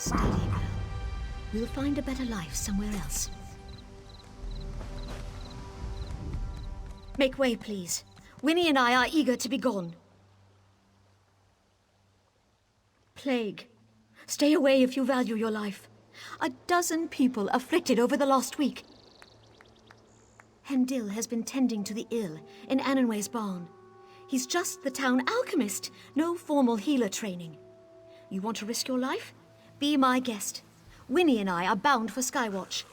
Steady, girl. We'll find a better life somewhere else. Make way, please. Winnie and I are eager to be gone. Plague. Stay away if you value your life. 12 people afflicted over the last week. Hendil has been tending to the ill in Annenway's barn. He's just the town alchemist, no formal healer training. You want to risk your life? Be my guest. Winnie and I are bound for Skywatch.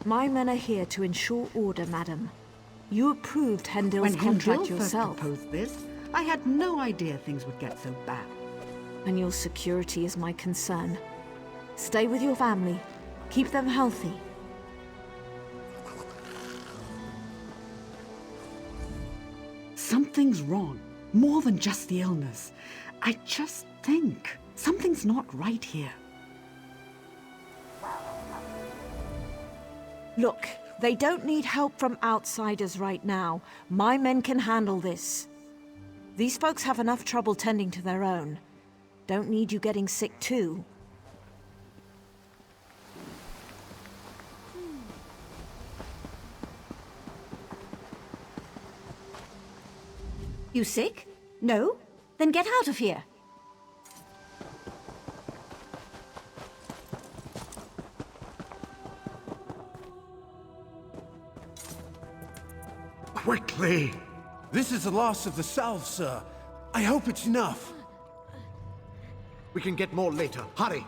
My men are here to ensure order, madam. You approved Hendil's When contract Hendil first yourself. proposed this, I had no idea things would get so bad. And your security is my concern. Stay with your family. Keep them healthy. Something's wrong. More than just the illness. I just think something's not right here. Look, they don't need help from outsiders right now. My men can handle this. These folks have enough trouble tending to their own. Don't need you getting sick too. You sick? No? Then get out of here. Quickly! This is the last of the salve, sir. I hope it's enough. We can get more later. Hurry!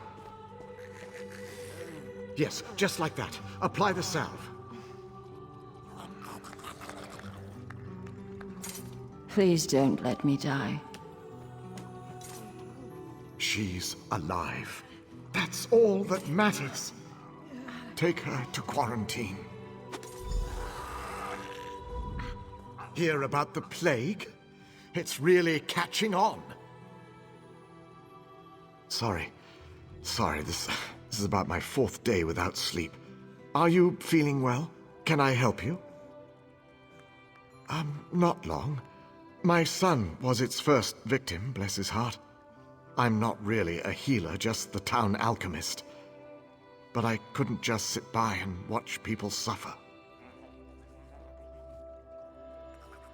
Yes, just like that. Apply the salve. Please don't let me die. She's alive. That's all that matters. Take her to quarantine. Hear about the plague? It's really catching on. Sorry, this is about my 4th day without sleep. Are you feeling well? Can I help you? Not long. My son was its first victim, bless his heart. I'm not really a healer, just the town alchemist. But I couldn't just sit by and watch people suffer.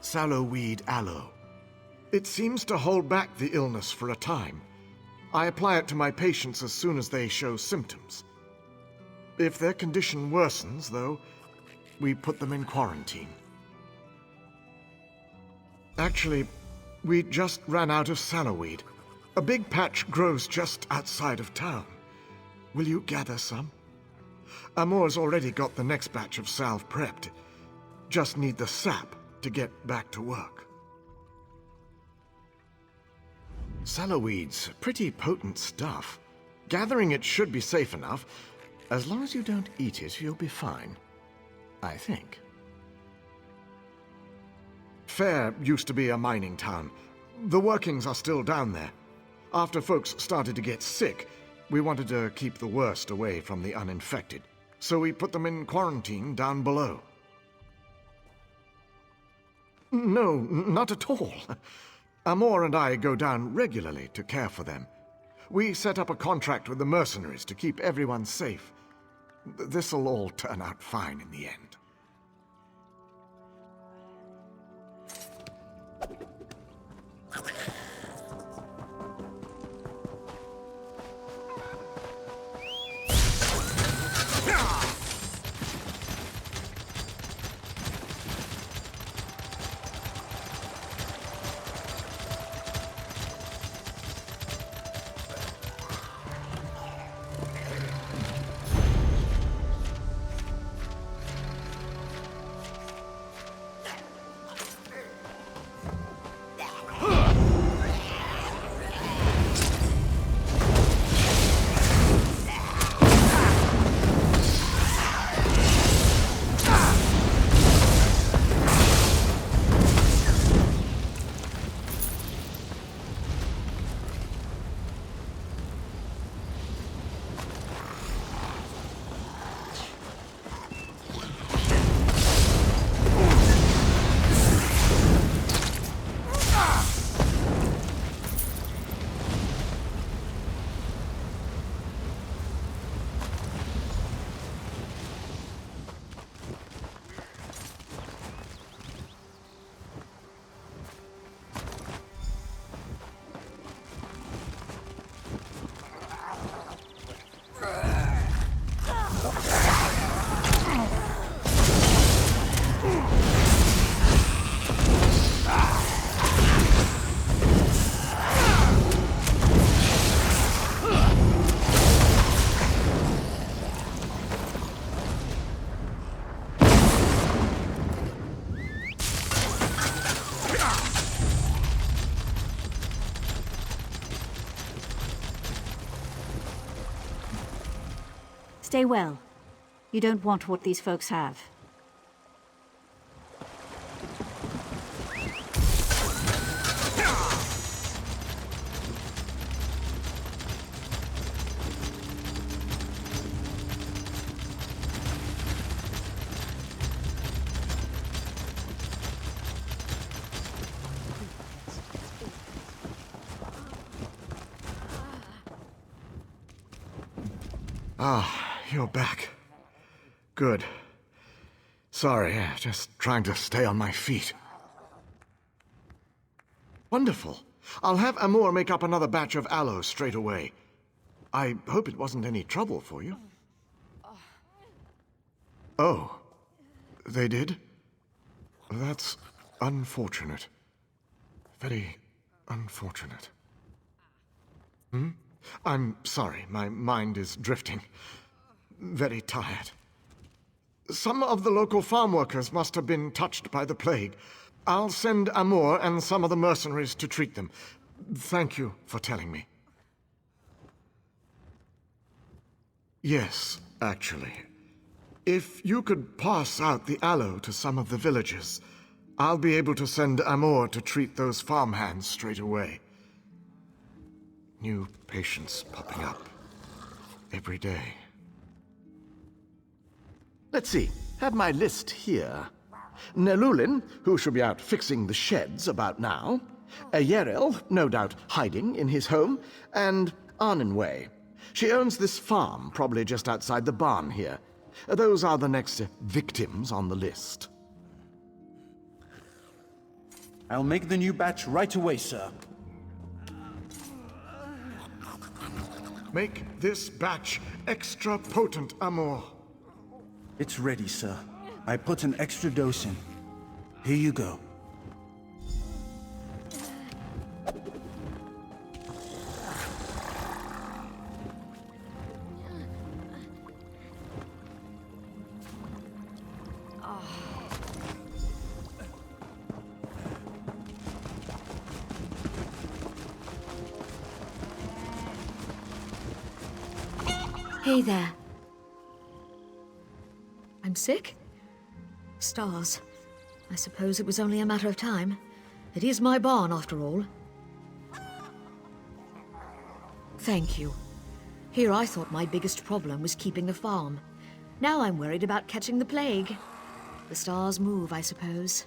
Sallowweed aloe. It seems to hold back the illness for a time. I apply it to my patients as soon as they show symptoms. If their condition worsens, though, we put them in quarantine. Actually, we just ran out of sallowweed. A big patch grows just outside of town. Will you gather some? Amor's already got the next batch of salve prepped. Just need the sap to get back to work. Sallowweed's pretty potent stuff. Gathering it should be safe enough. As long as you don't eat it, you'll be fine. I think. Fair used to be a mining town. The workings are still down there. After folks started to get sick, we wanted to keep the worst away from the uninfected. So we put them in quarantine down below. No, not at all. Amor and I go down regularly to care for them. We set up a contract with the mercenaries to keep everyone safe. This'll all turn out fine in the end. Stay well. You don't want what these folks have. Ah, you're back. Good. Sorry, just trying to stay on my feet. Wonderful. I'll have Amor make up another batch of aloe straight away. I hope it wasn't any trouble for you. Oh, they did? That's unfortunate. Very unfortunate. I'm sorry, my mind is drifting. Very tired. Some of the local farm workers must have been touched by the plague. I'll send Amor and some of the mercenaries to treat them. Thank you for telling me. Yes, actually. If you could pass out the aloe to some of the villagers, I'll be able to send Amor to treat those farmhands straight away. New patients popping up every day. Let's see. Have my list here. Nelulin, who should be out fixing the sheds about now. Yeril, no doubt hiding in his home. And Arnenway. She owns this farm, probably just outside the barn here. Those are the next victims on the list. I'll make the new batch right away, sir. Make this batch extra potent, Amor. It's ready, sir. I put an extra dose in. Here you go. Hey there. I'm sick? Stars. I suppose it was only a matter of time. It is my barn, after all. Thank you. Here I thought my biggest problem was keeping the farm. Now I'm worried about catching the plague. The stars move, I suppose.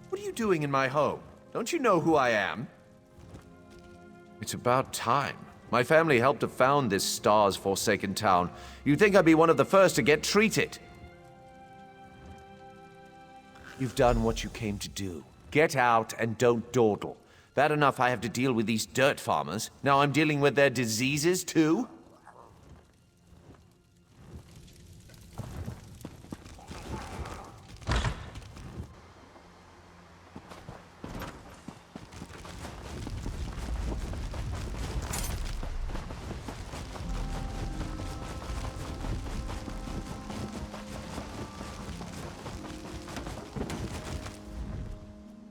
What are you doing in my home? Don't you know who I am? It's about time. My family helped to found this stars-forsaken town. You'd think I'd be one of the first to get treated. You've done what you came to do. Get out and don't dawdle. Bad enough I have to deal with these dirt farmers. Now I'm dealing with their diseases, too?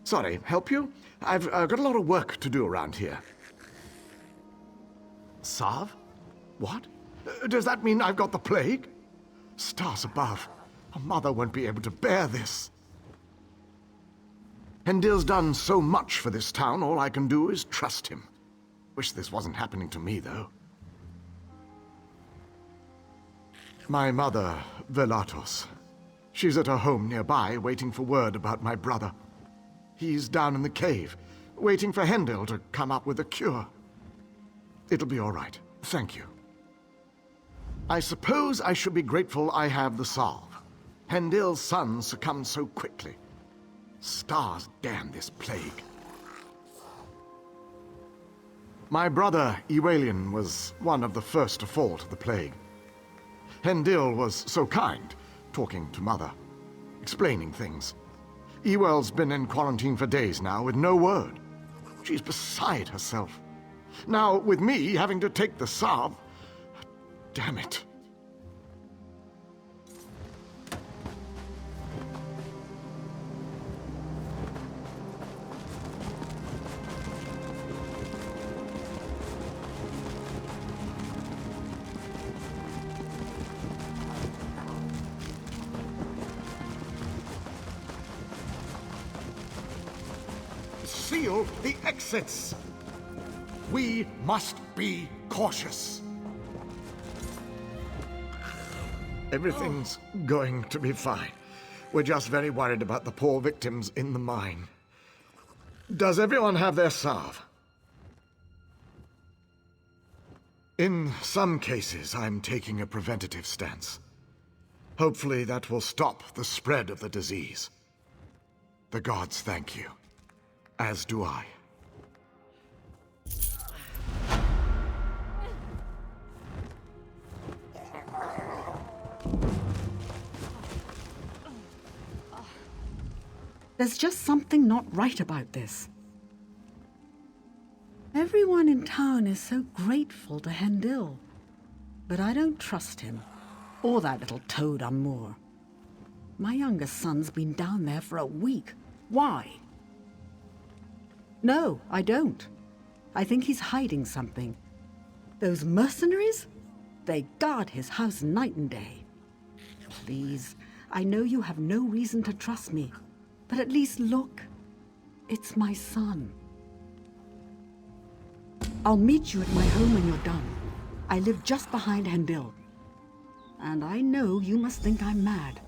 Sorry, help you? I've got a lot of work to do around here. Sav? What? Does that mean I've got the plague? Stars above. A mother won't be able to bear this. Hendil's done so much for this town, all I can do is trust him. Wish this wasn't happening to me, though. My mother, Velatos. She's at her home nearby, waiting for word about my brother. He's down in the cave, waiting for Hendil to come up with a cure. It'll be all right. Thank you. I suppose I should be grateful I have the salve. Hendil's son succumbed so quickly. Stars damn this plague. My brother, Ewalian, was one of the first to fall to the plague. Hendil was so kind, talking to Mother, explaining things. Ewell's been in quarantine for days now with no word. She's beside herself. Now, with me having to take the salve... Damn it. Seal the exits! We must be cautious. Everything's going to be fine. We're just very worried about the poor victims in the mine. Does everyone have their salve? In some cases, I'm taking a preventative stance. Hopefully that will stop the spread of the disease. The gods thank you. As do I. There's just something not right about this. Everyone in town is so grateful to Hendil. But I don't trust him, or that little toad Amur. My youngest son's been down there for a week. Why? No, I don't. I think he's hiding something. Those mercenaries? They guard his house night and day. Please, I know you have no reason to trust me, but at least look. It's my son. I'll meet you at my home when you're done. I live just behind Hendil. And I know you must think I'm mad,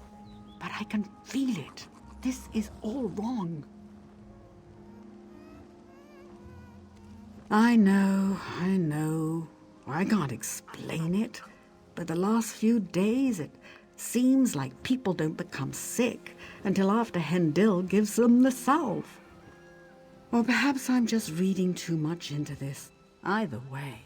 but I can feel it. This is all wrong. I know. I can't explain it, but the last few days it seems like people don't become sick until after Hendil gives them the salve. Or perhaps I'm just reading too much into this. Either way.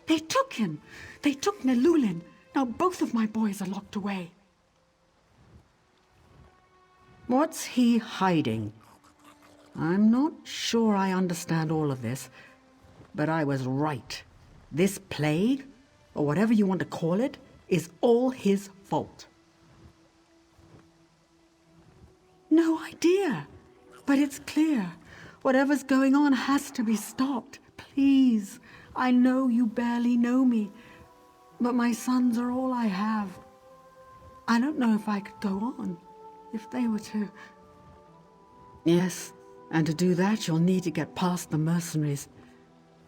They took him! They took Nelulin! Now both of my boys are locked away. What's he hiding? I'm not sure I understand all of this, but I was right. This plague, or whatever you want to call it, is all his fault. No idea, but it's clear. Whatever's going on has to be stopped. Please. I know you barely know me, but my sons are all I have. I don't know if I could go on, if they were to... Yes, and to do that you'll need to get past the mercenaries.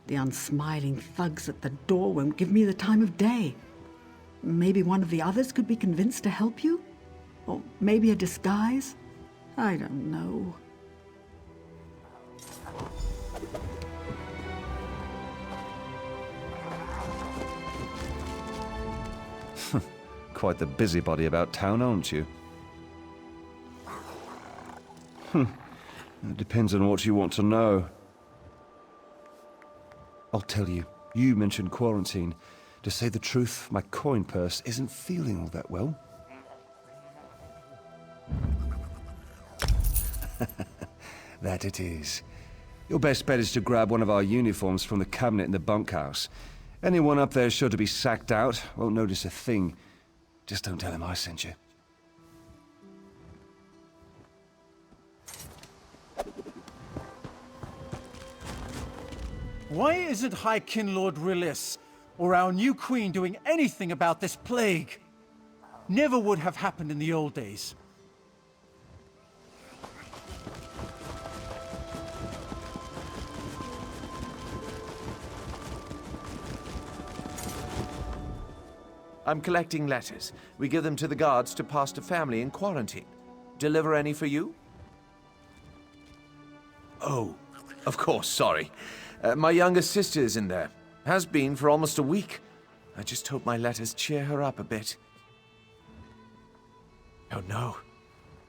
The unsmiling thugs at the door won't give me the time of day. Maybe one of the others could be convinced to help you? Or maybe a disguise? I don't know. Quite the busybody about town, aren't you? It depends on what you want to know. I'll tell you. You mentioned quarantine. To say the truth, my coin purse isn't feeling all that well. That it is. Your best bet is to grab one of our uniforms from the cabinet in the bunkhouse. Anyone up there is sure to be sacked out, won't notice a thing. Just don't tell him I sent you. Why isn't High Kinlord Rilis or our new queen doing anything about this plague? Never would have happened in the old days. I'm collecting letters. We give them to the guards to pass to family in quarantine. Deliver any for you? Oh, of course, sorry. My younger sister is in there. Has been for almost a week. I just hope my letters cheer her up a bit. Oh no.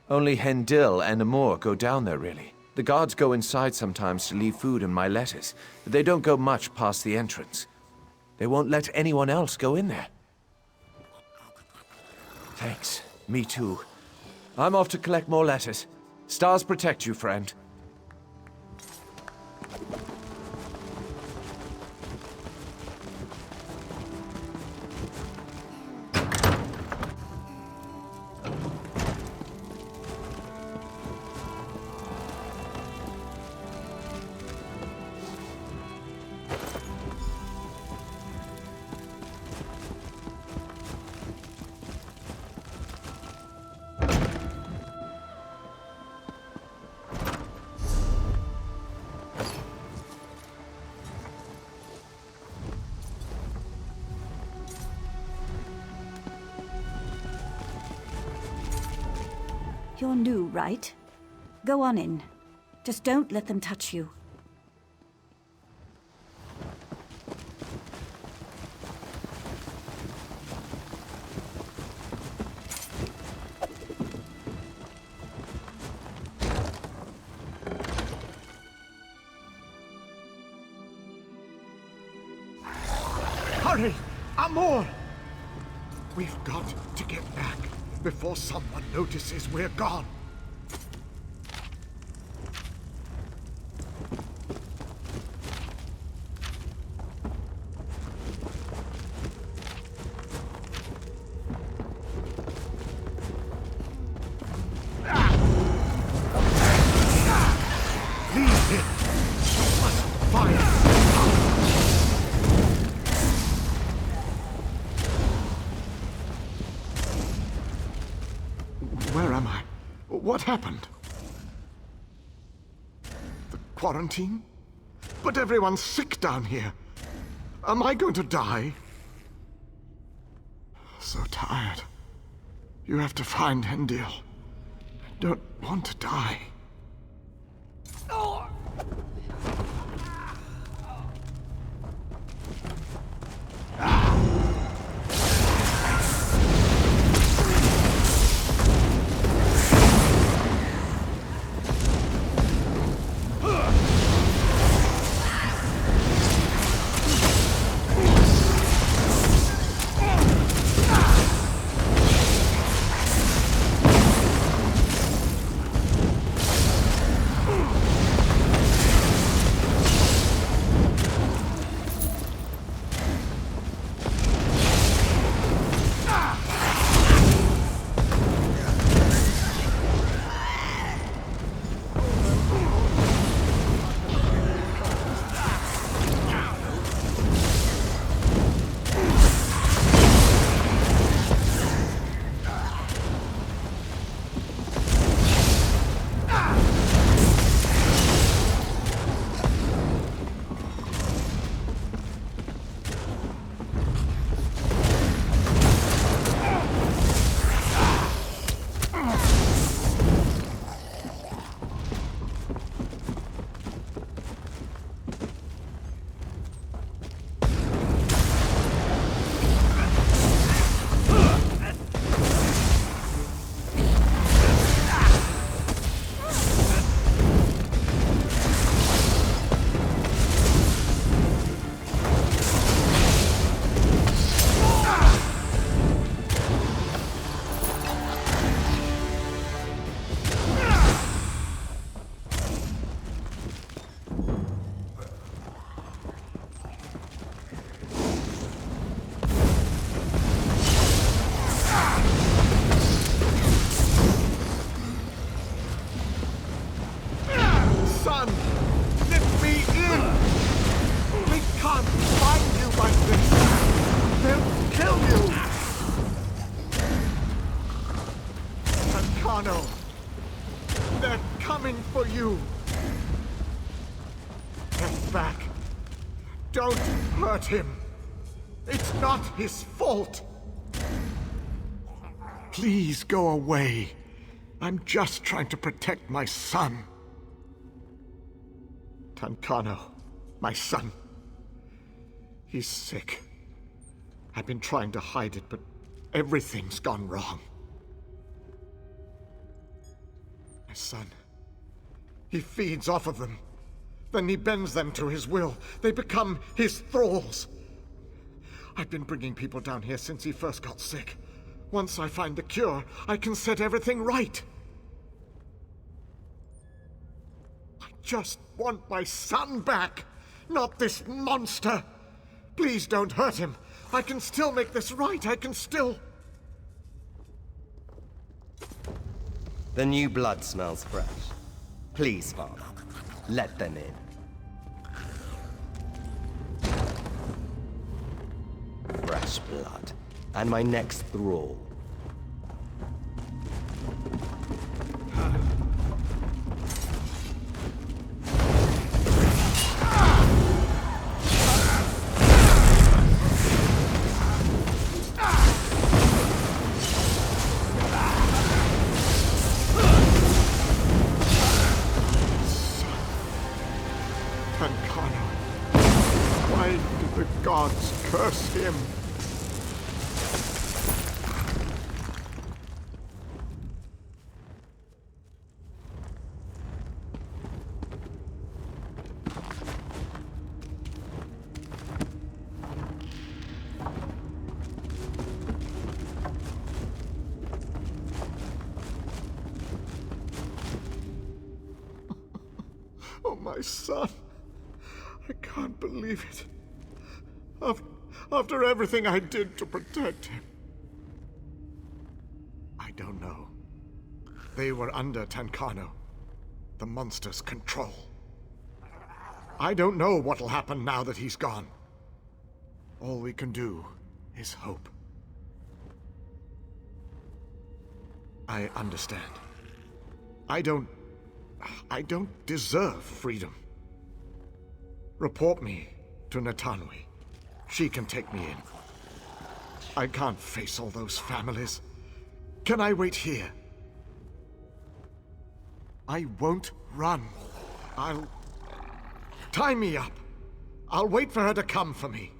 Only Hendil and Amor go down there, really. The guards go inside sometimes to leave food and my letters, but they don't go much past the entrance. They won't let anyone else go in there. Thanks. Me too. I'm off to collect more letters. Stars protect you, friend. You're new, right? Go on in. Just don't let them touch you. Hurry! Amor! We've got to get back before someone notices we're gone. Leave it! You must find it. Where am I? What happened? The quarantine? But everyone's sick down here. Am I going to die? So tired. You have to find Hendil. I don't want to die. Arno. They're coming for you. Get back. Don't hurt him. It's not his fault. Please go away. I'm just trying to protect my son. Tancano, my son. He's sick. I've been trying to hide it, but everything's gone wrong. My son. He feeds off of them. Then he bends them to his will. They become his thralls. I've been bringing people down here since he first got sick. Once I find the cure, I can set everything right. I just want my son back, not this monster. Please don't hurt him. I can still make this right. I can still... The new blood smells fresh. Please, Father, let them in. Fresh blood. And my next thrall. Tancano. Why did the gods curse him? Oh, my son. I can't believe it. After everything I did to protect him. I don't know. They were under Tancano, the monster's control. I don't know what'll happen now that he's gone. All we can do is hope. I understand. I don't deserve freedom. Report me to Natanwi. She can take me in. I can't face all those families. Can I wait here? I won't run. I'll... Tie me up. I'll wait for her to come for me.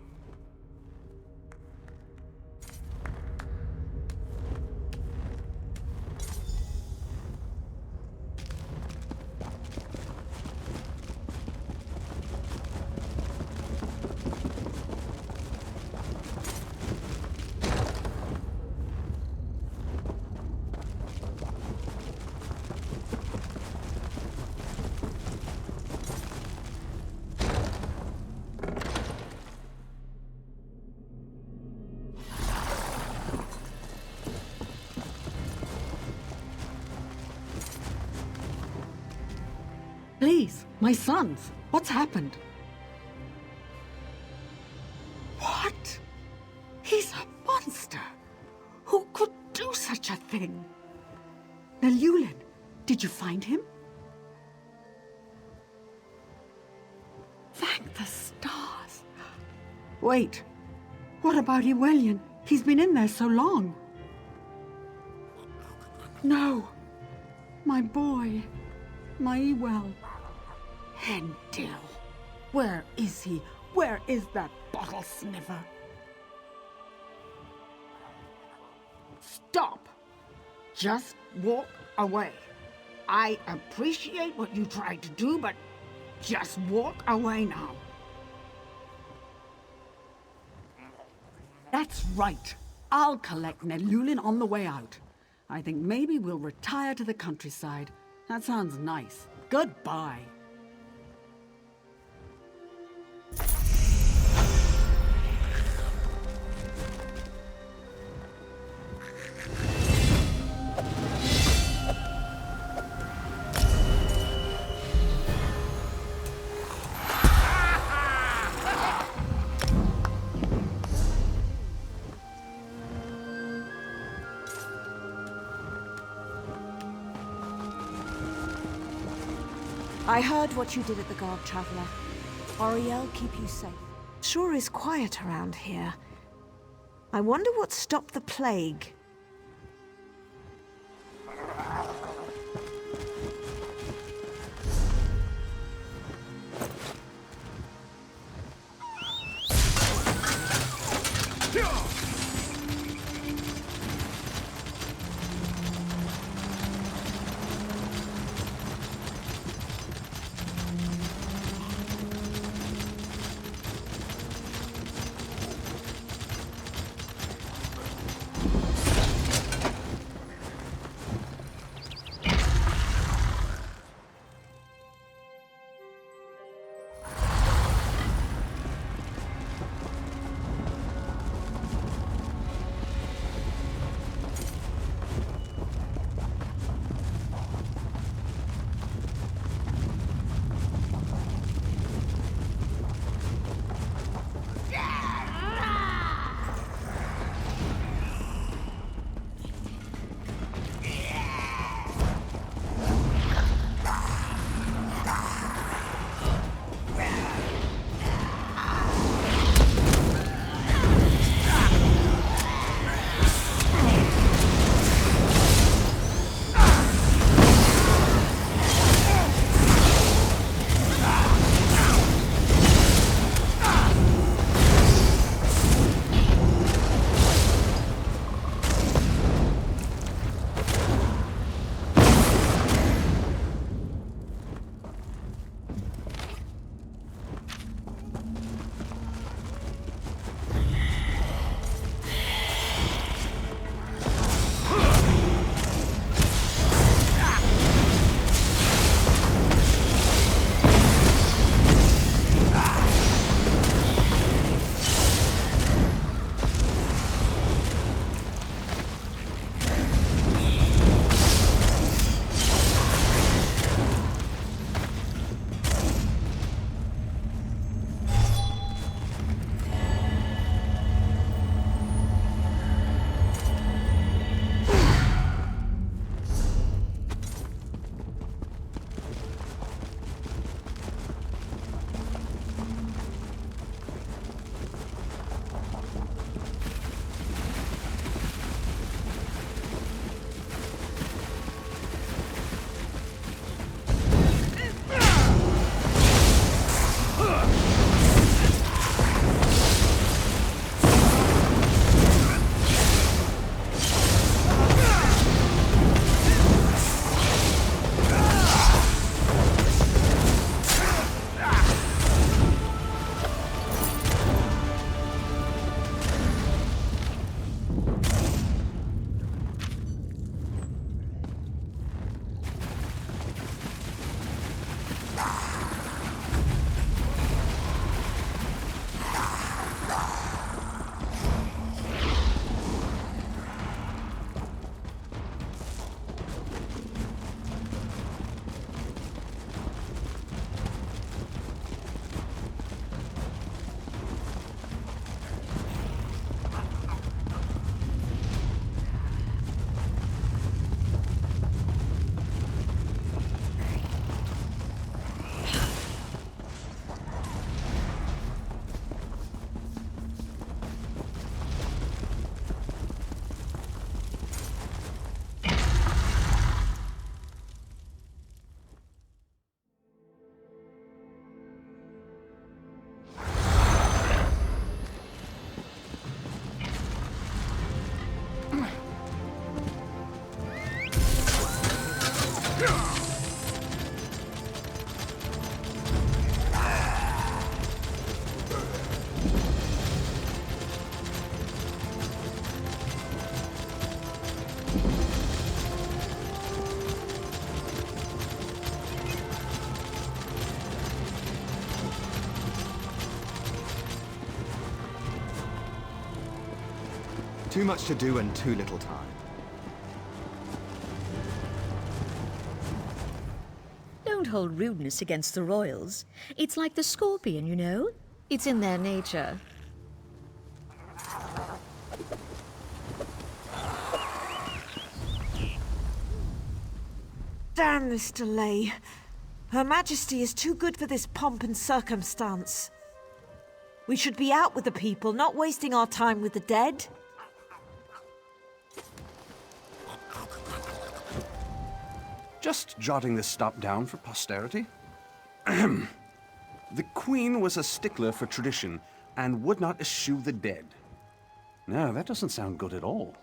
Please, my sons, what's happened? What? He's a monster. Who could do such a thing? Nelulin, did you find him? Thank the stars. Wait, what about Iwelian? He's been in there so long. No, my boy, my Ewell. Hendil, where is he? Where is that bottle sniffer? Stop! Just walk away. I appreciate what you tried to do, but just walk away now. That's right. I'll collect Nelulin on the way out. I think maybe we'll retire to the countryside. That sounds nice. Goodbye. I heard what you did at the Guard, Traveler. Auriel, keep you safe. Sure is quiet around here. I wonder what stopped the plague. Too much to do and too little time. Don't hold rudeness against the royals. It's like the scorpion, you know? It's in their nature. Damn this delay. Her Majesty is too good for this pomp and circumstance. We should be out with the people, not wasting our time with the dead. Just jotting this stop down for posterity. The Queen was a stickler for tradition and would not eschew the dead. No, that doesn't sound good at all.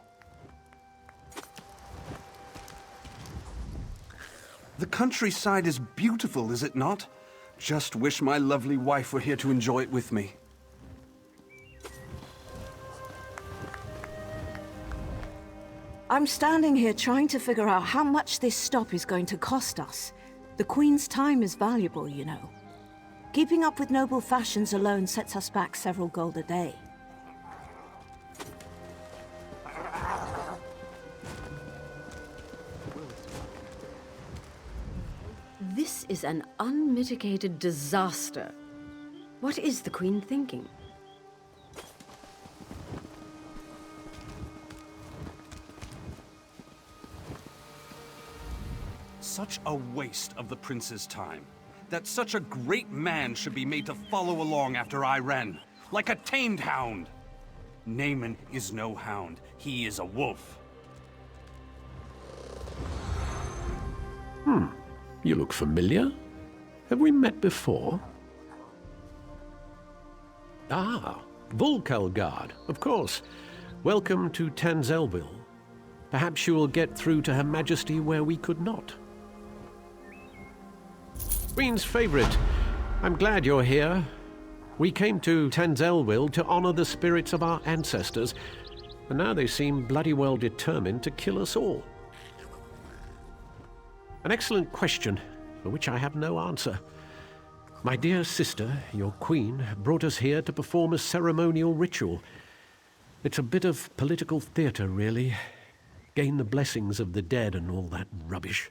The countryside is beautiful, is it not? Just wish my lovely wife were here to enjoy it with me. I'm standing here trying to figure out how much this stop is going to cost us. The Queen's time is valuable, you know. Keeping up with noble fashions alone sets us back several gold a day. This is an unmitigated disaster. What is the Queen thinking? Such a waste of the prince's time. That such a great man should be made to follow along after I ran, like a tamed hound. Naaman is no hound. He is a wolf. You look familiar. Have we met before? Ah, Volkelgard, of course. Welcome to Tanzelville. Perhaps you will get through to Her Majesty where we could not. Queen's favorite. I'm glad you're here. We came to Tanzelville to honor the spirits of our ancestors, and now they seem bloody well determined to kill us all. An excellent question, for which I have no answer. My dear sister, your queen, brought us here to perform a ceremonial ritual. It's a bit of political theater, really. Gain the blessings of the dead and all that rubbish.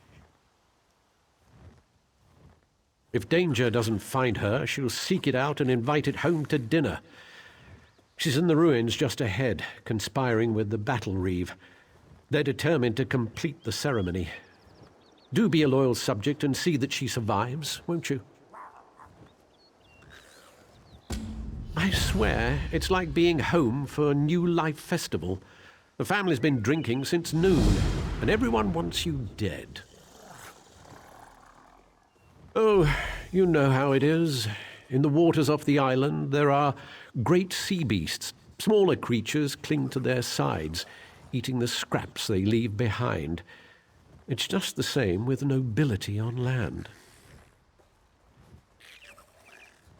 If danger doesn't find her, she'll seek it out and invite it home to dinner. She's in the ruins just ahead, conspiring with the Battle Reeve. They're determined to complete the ceremony. Do be a loyal subject and see that she survives, won't you? I swear, it's like being home for a New Life festival. The family's been drinking since noon, and everyone wants you dead. Oh, you know how it is. In the waters off the island, there are great sea beasts. Smaller creatures cling to their sides, eating the scraps they leave behind. It's just the same with nobility on land.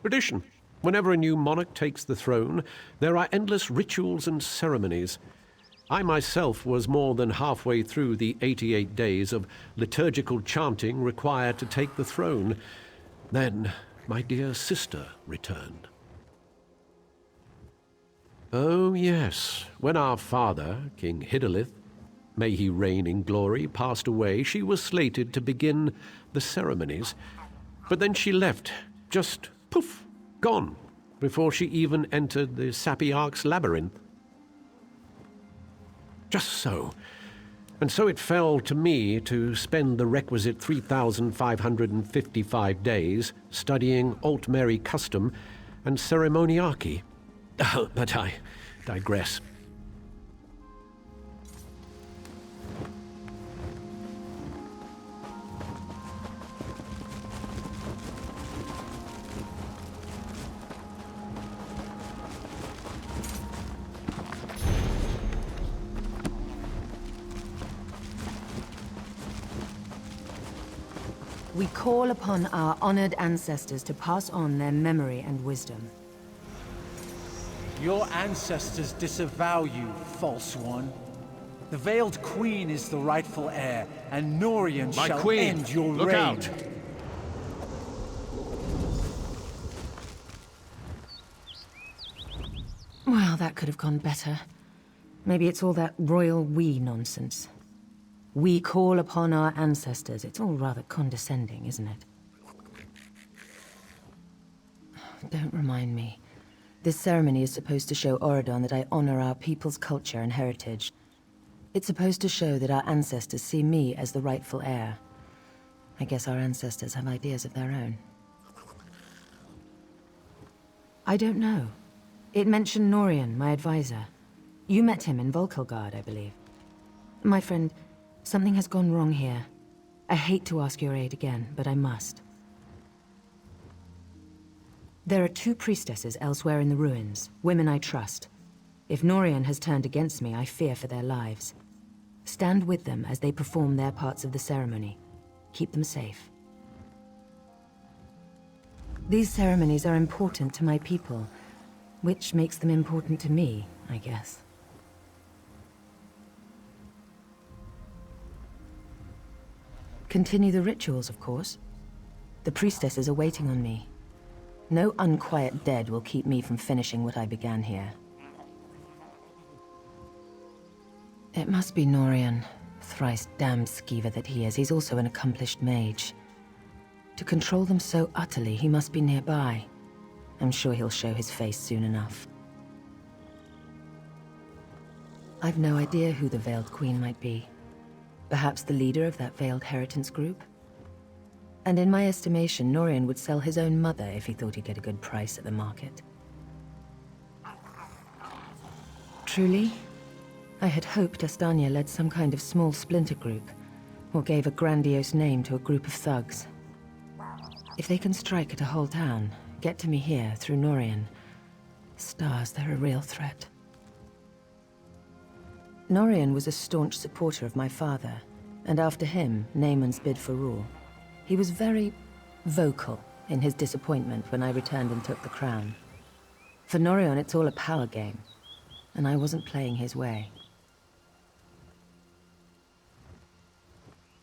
Tradition. Whenever a new monarch takes the throne, there are endless rituals and ceremonies. I myself was more than halfway through the 88 days of liturgical chanting required to take the throne. Then my dear sister returned. Oh yes, when our father, King Hidalith, may he reign in glory, passed away, she was slated to begin the ceremonies. But then she left, just poof, gone, before she even entered the Sapiarch's labyrinth. Just so. And so it fell to me to spend the requisite 3,555 days studying Altmeri custom and ceremoniarchy. But I digress. We call upon our honored ancestors to pass on their memory and wisdom. Your ancestors disavow you, false one. The Veiled Queen is the rightful heir, and Norian shall end your reign. Look out! Well, that could have gone better. Maybe it's all that royal we nonsense. We call upon our ancestors. It's all rather condescending, isn't it? Don't remind me. This ceremony is supposed to show Auradon that I honor our people's culture and heritage. It's supposed to show that our ancestors see me as the rightful heir. I guess our ancestors have ideas of their own. I don't know. It mentioned Norian, my advisor. You met him in Volkelgard, I believe. My friend, something has gone wrong here. I hate to ask your aid again, but I must. There are 2 priestesses elsewhere in the ruins, women I trust. If Norian has turned against me, I fear for their lives. Stand with them as they perform their parts of the ceremony. Keep them safe. These ceremonies are important to my people, which makes them important to me, I guess. Continue the rituals, of course. The priestesses are waiting on me. No unquiet dead will keep me from finishing what I began here. It must be Norian, thrice damned skeever that he is. He's also an accomplished mage. To control them so utterly, he must be nearby. I'm sure he'll show his face soon enough. I've no idea who the Veiled Queen might be. Perhaps the leader of that Veiled Heritance group? And in my estimation, Norian would sell his own mother if he thought he'd get a good price at the market. Truly, I had hoped Astanya led some kind of small splinter group, or gave a grandiose name to a group of thugs. If they can strike at a whole town, get to me here through Norian, stars, they're a real threat. Norian was a staunch supporter of my father, and after him, Naaman's bid for rule. He was very vocal in his disappointment when I returned and took the crown. For Norian, it's all a power game, and I wasn't playing his way.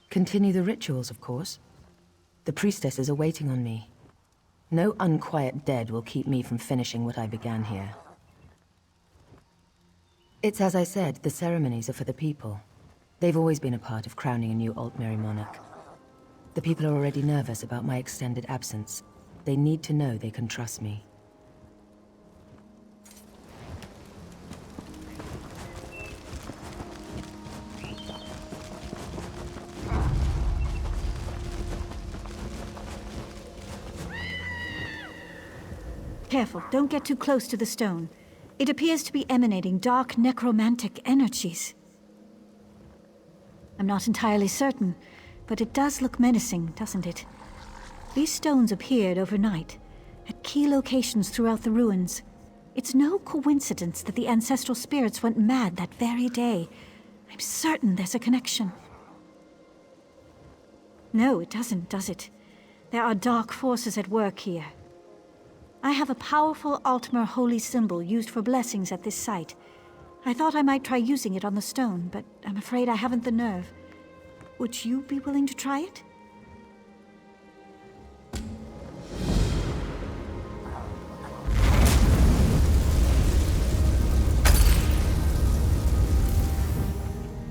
Continue the rituals, of course. The priestesses are waiting on me. No unquiet dead will keep me from finishing what I began here. It's as I said, the ceremonies are for the people. They've always been a part of crowning a new Altmeri monarch. The people are already nervous about my extended absence. They need to know they can trust me. Careful, don't get too close to the stone. It appears to be emanating dark necromantic energies. I'm not entirely certain, but it does look menacing, doesn't it? These stones appeared overnight, at key locations throughout the ruins. It's no coincidence that the ancestral spirits went mad that very day. I'm certain there's a connection. No, it doesn't, does it? There are dark forces at work here. I have a powerful Altmer holy symbol used for blessings at this site. I thought I might try using it on the stone, but I'm afraid I haven't the nerve. Would you be willing to try it?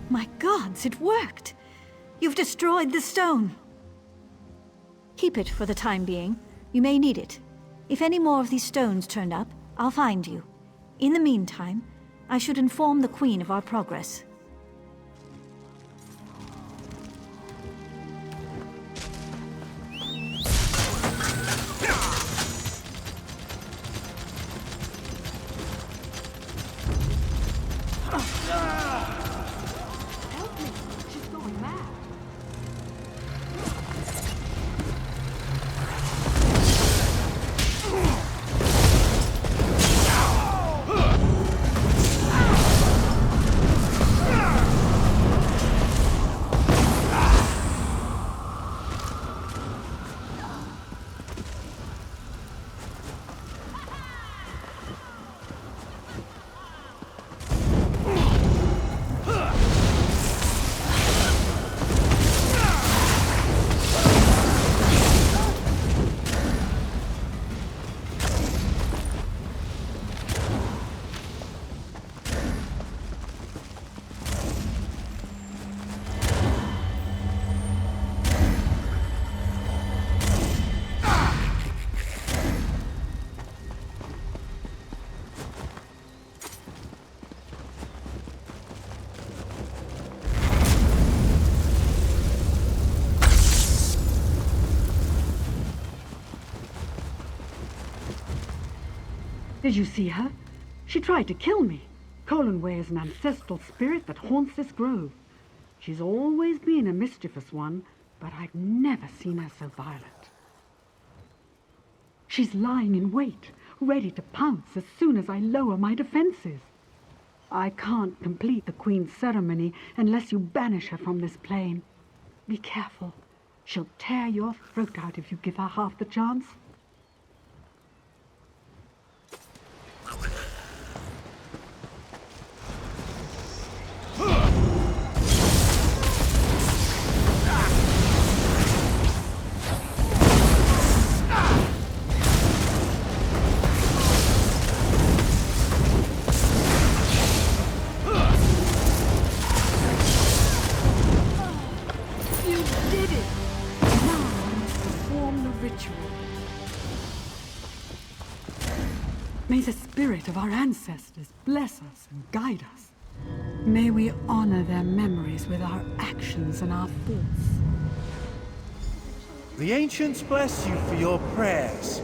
My gods, it worked! You've destroyed the stone! Keep it for the time being. You may need it. If any more of these stones turn up, I'll find you. In the meantime, I should inform the Queen of our progress. Help me! She's going mad. Did you see her? She tried to kill me. Colanway is an ancestral spirit that haunts this grove. She's always been a mischievous one, but I've never seen her so violent. She's lying in wait, ready to pounce as soon as I lower my defenses. I can't complete the Queen's ceremony unless you banish her from this plane. Be careful. She'll tear your throat out if you give her half the chance. May the spirit of our ancestors bless us and guide us. May we honor their memories with our actions and our thoughts. The ancients bless you for your prayers.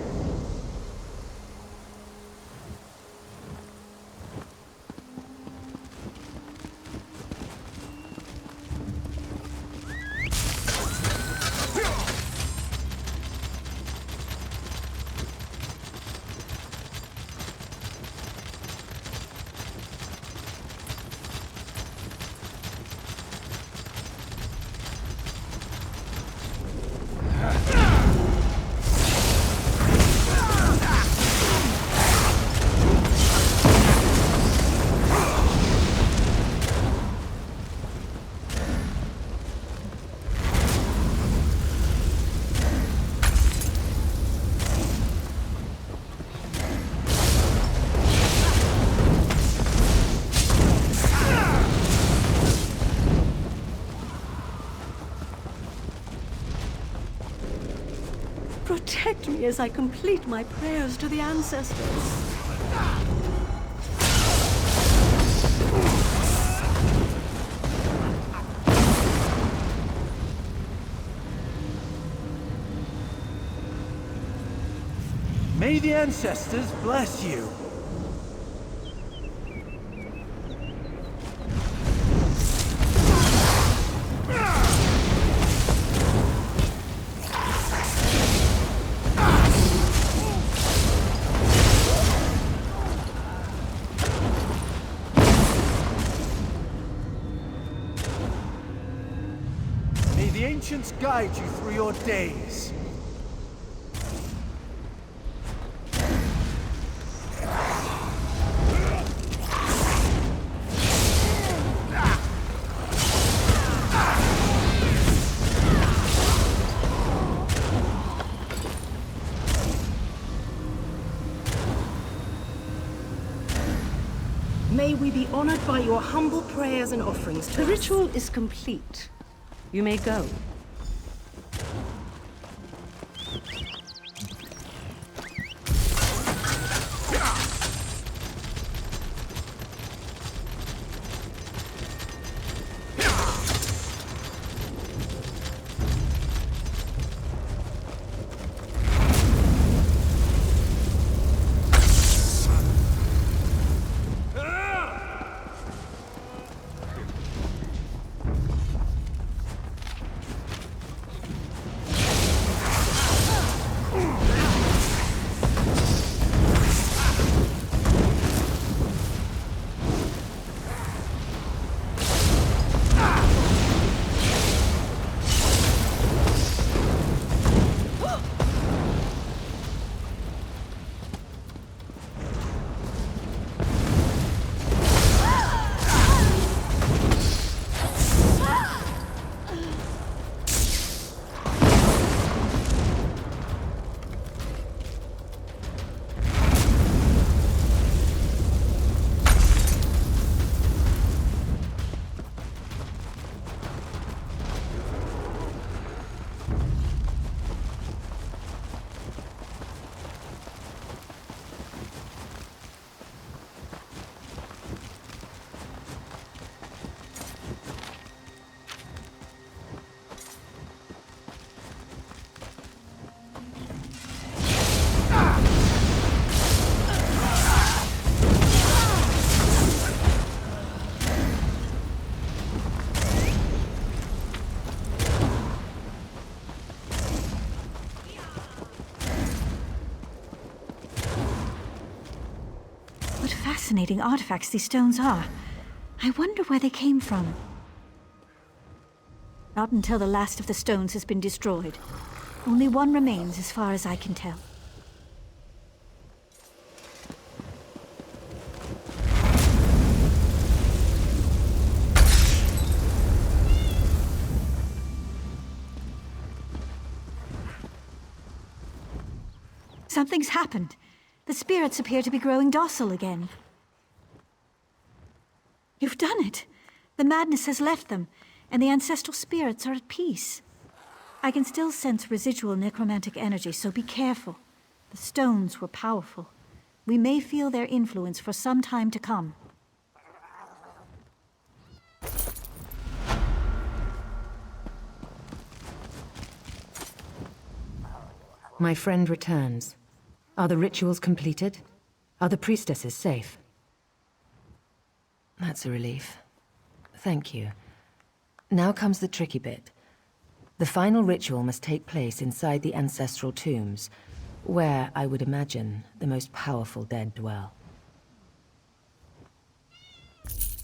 Protect me as I complete my prayers to the ancestors. May the ancestors bless you. May the ancients guide you through your days. May we be honored by your humble prayers and offerings to us. The ritual is complete. You may go. fascinating artifacts these stones are. I wonder where they came from. Not until the last of the stones has been destroyed. Only one remains as far as I can tell. Something's happened. The spirits appear to be growing docile again. You've done it. The madness has left them, and the ancestral spirits are at peace. I can still sense residual necromantic energy, so be careful. The stones were powerful. We may feel their influence for some time to come. My friend returns. Are the rituals completed? Are the priestesses safe? That's a relief. Thank you. Now comes the tricky bit. The final ritual must take place inside the ancestral tombs, where, I would imagine, the most powerful dead dwell.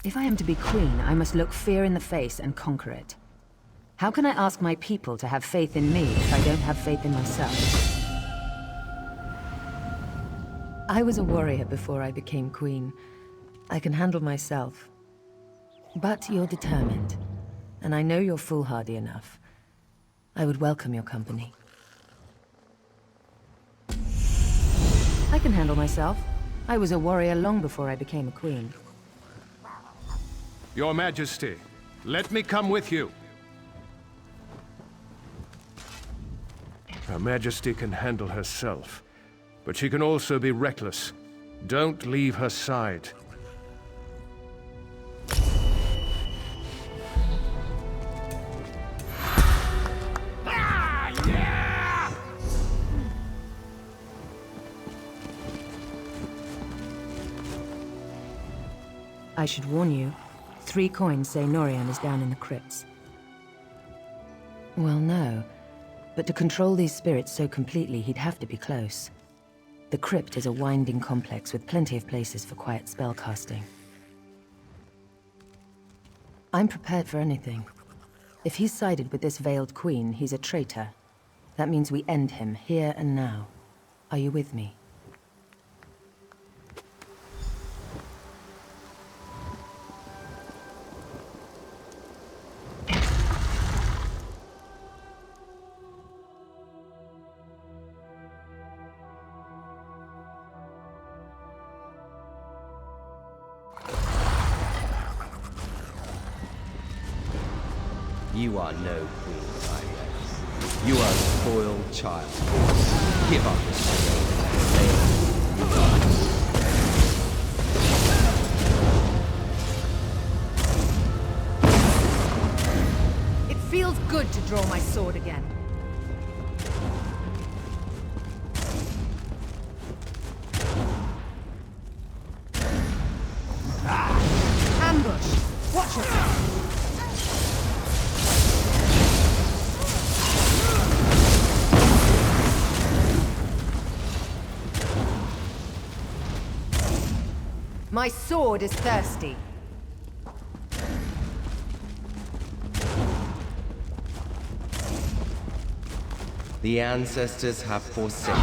If I am to be queen, I must look fear in the face and conquer it. How can I ask my people to have faith in me if I don't have faith in myself? I was a warrior before I became queen. I can handle myself. But you're determined, and I know you're foolhardy enough. I would welcome your company. I can handle myself. I was a warrior long before I became a queen. Your Majesty, let me come with you. Her Majesty can handle herself, but she can also be reckless. Don't leave her side. I should warn you, 3 coins say Norian is down in the crypts. Well, no. But to control these spirits so completely, he'd have to be close. The crypt is a winding complex with plenty of places for quiet spellcasting. I'm prepared for anything. If he's sided with this Veiled Queen, he's a traitor. That means we end him here and now. Are you with me? You are no queen, Iris. You are a spoiled child. Give up this throne. It feels good to draw my sword again. Ambush! Watch yourself! My sword is thirsty. The ancestors have forsaken.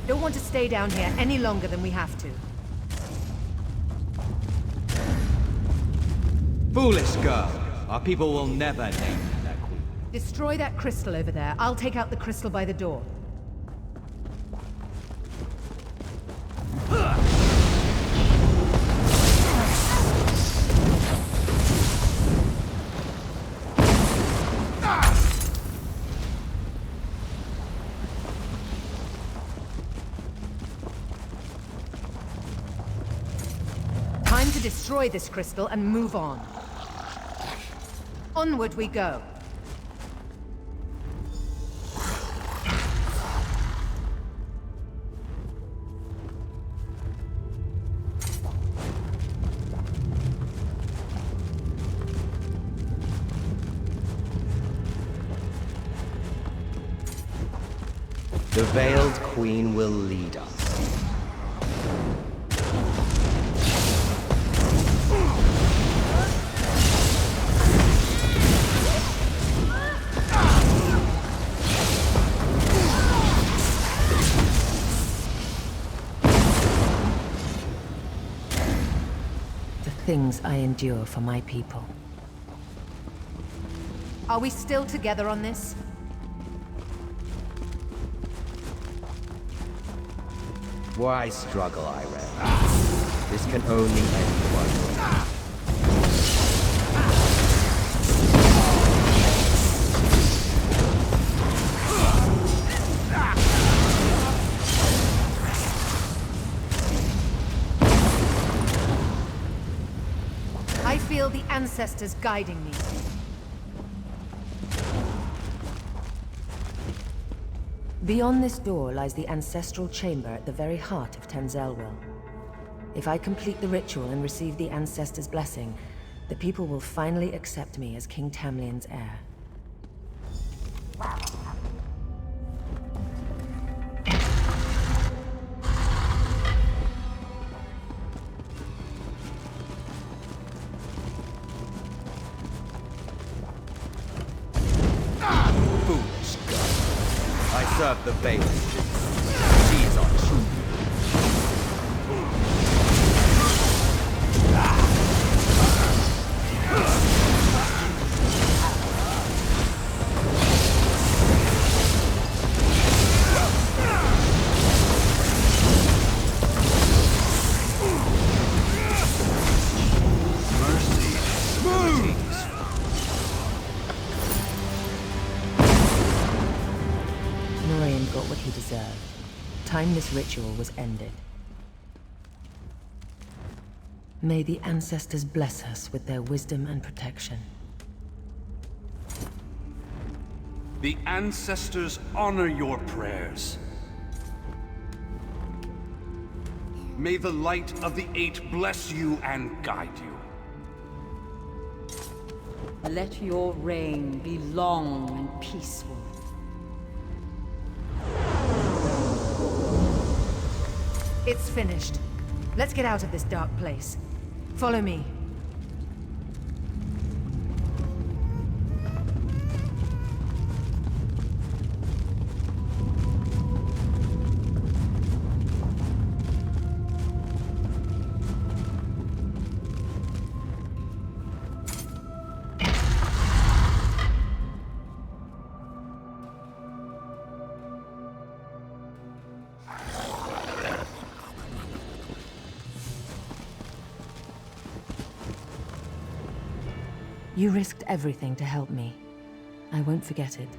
Don't want to stay down here any longer than we have to. Foolish girl. Our people will never name their queen. Destroy that crystal over there. I'll take out the crystal by the door. Time to destroy this crystal and move on. Onward we go. The Veiled Queen will lead us. The things I endure for my people. Are we still together on this? Why struggle, Irene? This can only end one way. I feel the ancestors guiding me. Beyond this door lies the ancestral chamber at the very heart of Tenzelwyl. If I complete the ritual and receive the ancestors' blessing, the people will finally accept me as King Tamlin's heir. I serve the Veiled. She is our true. Norian got what he deserved. Time this ritual was ended. May the ancestors bless us with their wisdom and protection. The ancestors honor your prayers. May the light of the Eight bless you and guide you. Let your reign be long and peaceful. It's finished. Let's get out of this dark place. Follow me. You risked everything to help me. I won't forget it.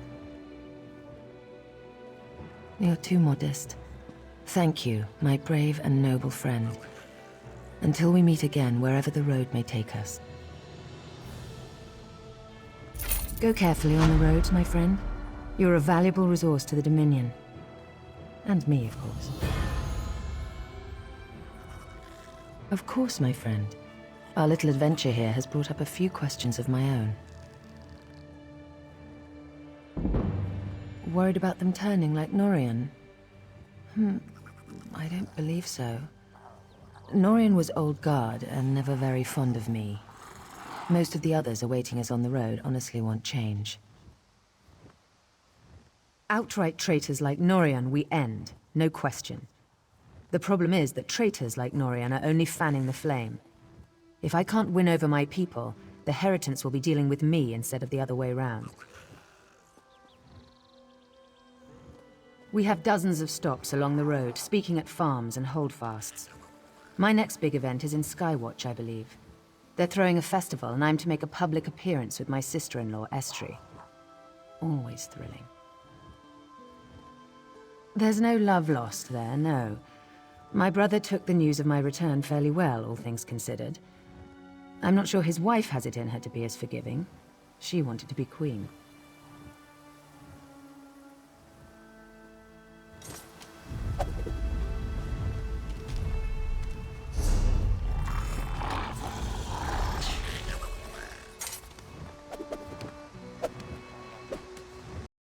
You're too modest. Thank you, my brave and noble friend. Until we meet again, wherever the road may take us. Go carefully on the road, my friend. You're a valuable resource to the Dominion. And me, of course. Of course, my friend. Our little adventure here has brought up a few questions of my own. Worried about them turning like Norian? I don't believe so. Norian was old guard and never very fond of me. Most of the others awaiting us on the road honestly want change. Outright traitors like Norian we end, no question. The problem is that traitors like Norian are only fanning the flame. If I can't win over my people, the Heritants will be dealing with me instead of the other way round. We have dozens of stops along the road, speaking at farms and holdfasts. My next big event is in Skywatch, I believe. They're throwing a festival, and I'm to make a public appearance with my sister-in-law, Estri. Always thrilling. There's no love lost there, no. My brother took the news of my return fairly well, all things considered. I'm not sure his wife has it in her to be as forgiving. She wanted to be queen.